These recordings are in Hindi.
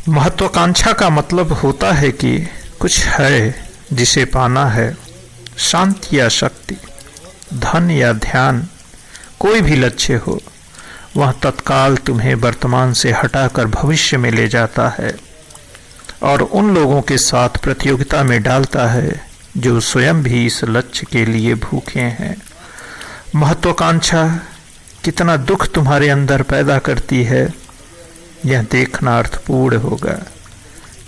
महत्वाकांक्षा का मतलब होता है कि कुछ है जिसे पाना है। शांति या शक्ति, धन या ध्यान, कोई भी लक्ष्य हो, वह तत्काल तुम्हें वर्तमान से हटाकर भविष्य में ले जाता है और उन लोगों के साथ प्रतियोगिता में डालता है जो स्वयं भी इस लक्ष्य के लिए भूखे हैं। महत्वाकांक्षा कितना दुख तुम्हारे अंदर पैदा करती है, यह देखना अर्थपूर्ण होगा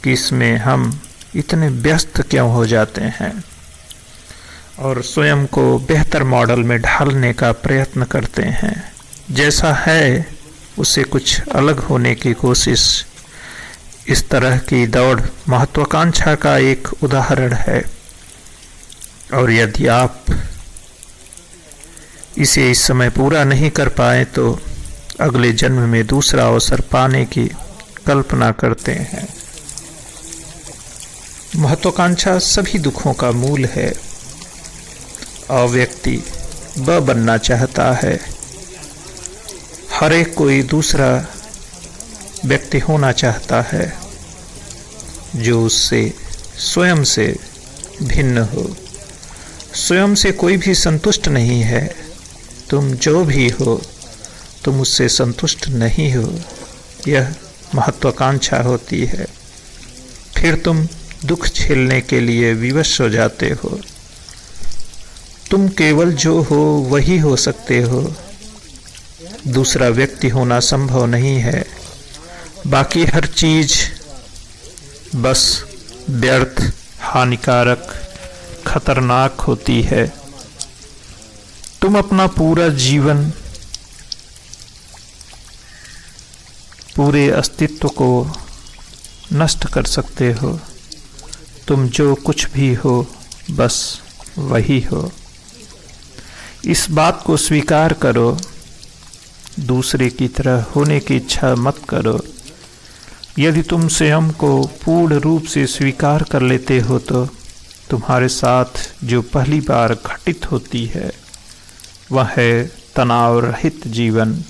कि इसमें हम इतने व्यस्त क्यों हो जाते हैं और स्वयं को बेहतर मॉडल में ढालने का प्रयत्न करते हैं। जैसा है उससे कुछ अलग होने की कोशिश। इस तरह की दौड़ महत्वाकांक्षा का एक उदाहरण है और यदि आप इसे इस समय पूरा नहीं कर पाए तो अगले जन्म में दूसरा अवसर पाने की कल्पना करते हैं। महत्वाकांक्षा सभी दुखों का मूल है। और व्यक्ति ब बनना चाहता है। हर एक कोई दूसरा व्यक्ति होना चाहता है जो उससे स्वयं से भिन्न हो। स्वयं से कोई भी संतुष्ट नहीं है। तुम जो भी हो, तुम उससे संतुष्ट नहीं हो, यह महत्वाकांक्षा होती है। फिर तुम दुख झेलने के लिए विवश हो जाते हो। तुम केवल जो हो वही हो सकते हो। दूसरा व्यक्ति होना संभव नहीं है। बाकी हर चीज बस व्यर्थ, हानिकारक, खतरनाक होती है। तुम अपना पूरा जीवन, पूरे अस्तित्व को नष्ट कर सकते हो। तुम जो कुछ भी हो बस वही हो। इस बात को स्वीकार करो। दूसरे की तरह होने की इच्छा मत करो। यदि तुम स्वयं को पूर्ण रूप से स्वीकार कर लेते हो तो तुम्हारे साथ जो पहली बार घटित होती है वह है तनाव रहित जीवन।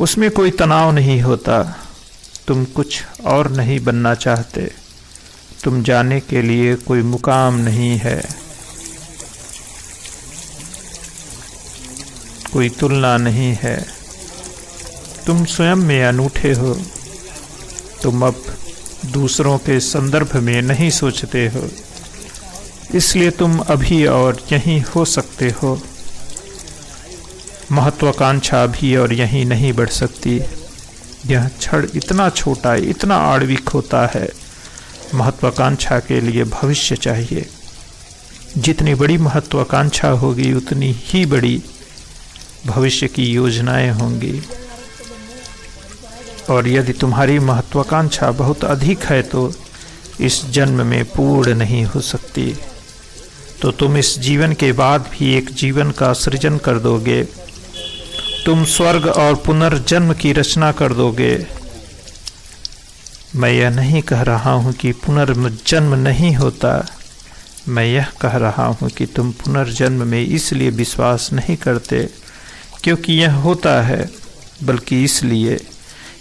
उसमें कोई तनाव नहीं होता। तुम कुछ और नहीं बनना चाहते। तुम जाने के लिए कोई मुकाम नहीं है, कोई तुलना नहीं है। तुम स्वयं में अनूठे हो। तुम अब दूसरों के संदर्भ में नहीं सोचते हो, इसलिए तुम अभी और यहीं हो सकते हो। महत्वाकांक्षा भी और यहीं नहीं बढ़ सकती। यह क्षण इतना छोटा, इतना आणविक होता है। महत्वाकांक्षा के लिए भविष्य चाहिए। जितनी बड़ी महत्वाकांक्षा होगी उतनी ही बड़ी भविष्य की योजनाएं होंगी। और यदि तुम्हारी महत्वाकांक्षा बहुत अधिक है तो इस जन्म में पूर्ण नहीं हो सकती। तो तुम इस जीवन के बाद भी एक जीवन का सृजन कर दोगे। तुम स्वर्ग और पुनर्जन्म की रचना कर दोगे। मैं यह नहीं कह रहा हूं कि पुनर्जन्म नहीं होता। मैं यह कह रहा हूं कि तुम पुनर्जन्म में इसलिए विश्वास नहीं करते क्योंकि यह होता है, बल्कि इसलिए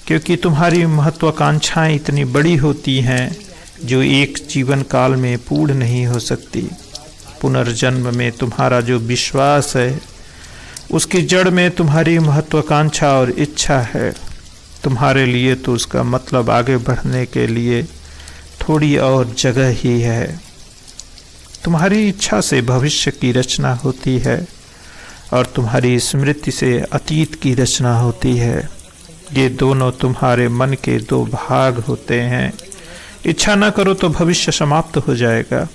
क्योंकि तुम्हारी महत्वाकांक्षाएं इतनी बड़ी होती हैं जो एक जीवन काल में पूर्ण नहीं हो सकती। पुनर्जन्म में तुम्हारा जो विश्वास है उसकी जड़ में तुम्हारी महत्वाकांक्षा और इच्छा है। तुम्हारे लिए तो उसका मतलब आगे बढ़ने के लिए थोड़ी और जगह ही है। तुम्हारी इच्छा से भविष्य की रचना होती है और तुम्हारी स्मृति से अतीत की रचना होती है। ये दोनों तुम्हारे मन के दो भाग होते हैं। इच्छा न करो तो भविष्य समाप्त हो जाएगा।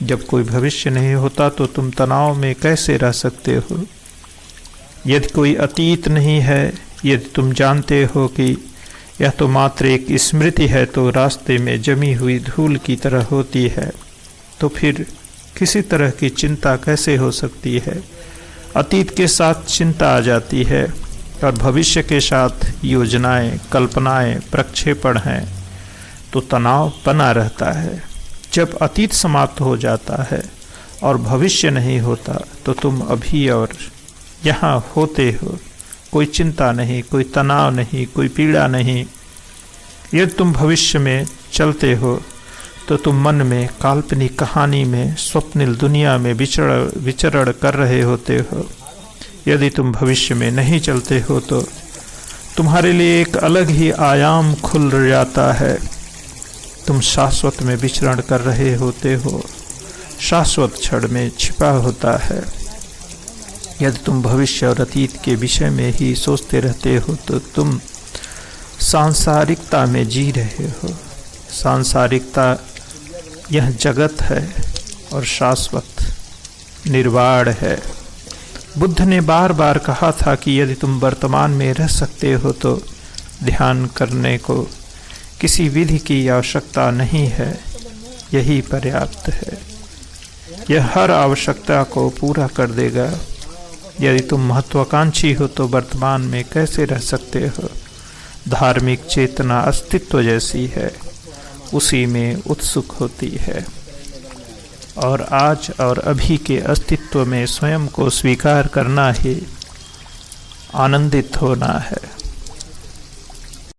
जब कोई भविष्य नहीं होता तो तुम तनाव में कैसे रह सकते हो? यदि कोई अतीत नहीं है, यदि तुम जानते हो कि यह तो मात्र एक स्मृति है तो रास्ते में जमी हुई धूल की तरह होती है, तो फिर किसी तरह की चिंता कैसे हो सकती है? अतीत के साथ चिंता आ जाती है और भविष्य के साथ योजनाएं, कल्पनाएं, प्रक्षेपण हैं तो तनाव बना रहता है। जब अतीत समाप्त हो जाता है और भविष्य नहीं होता तो तुम अभी और यहाँ होते हो। कोई चिंता नहीं, कोई तनाव नहीं, कोई पीड़ा नहीं। यदि तुम भविष्य में चलते हो तो तुम मन में काल्पनिक कहानी में स्वप्निल दुनिया में विचरण कर रहे होते हो। यदि तुम भविष्य में नहीं चलते हो तो तुम्हारे लिए एक अलग ही आयाम खुल जाता है। तुम शाश्वत में विचरण कर रहे होते हो, शाश्वत क्षण में छिपा होता है। यदि तुम भविष्य और अतीत के विषय में ही सोचते रहते हो तो तुम सांसारिकता में जी रहे हो। सांसारिकता यह जगत है और शाश्वत निर्वाण है। बुद्ध ने बार बार कहा था कि यदि तुम वर्तमान में रह सकते हो तो ध्यान करने को किसी विधि की आवश्यकता नहीं है, यही पर्याप्त है। यह हर आवश्यकता को पूरा कर देगा। यदि तुम महत्वाकांक्षी हो तो वर्तमान में कैसे रह सकते हो? धार्मिक चेतना अस्तित्व जैसी है, उसी में उत्सुक होती है और आज और अभी के अस्तित्व में स्वयं को स्वीकार करना ही आनंदित होना है।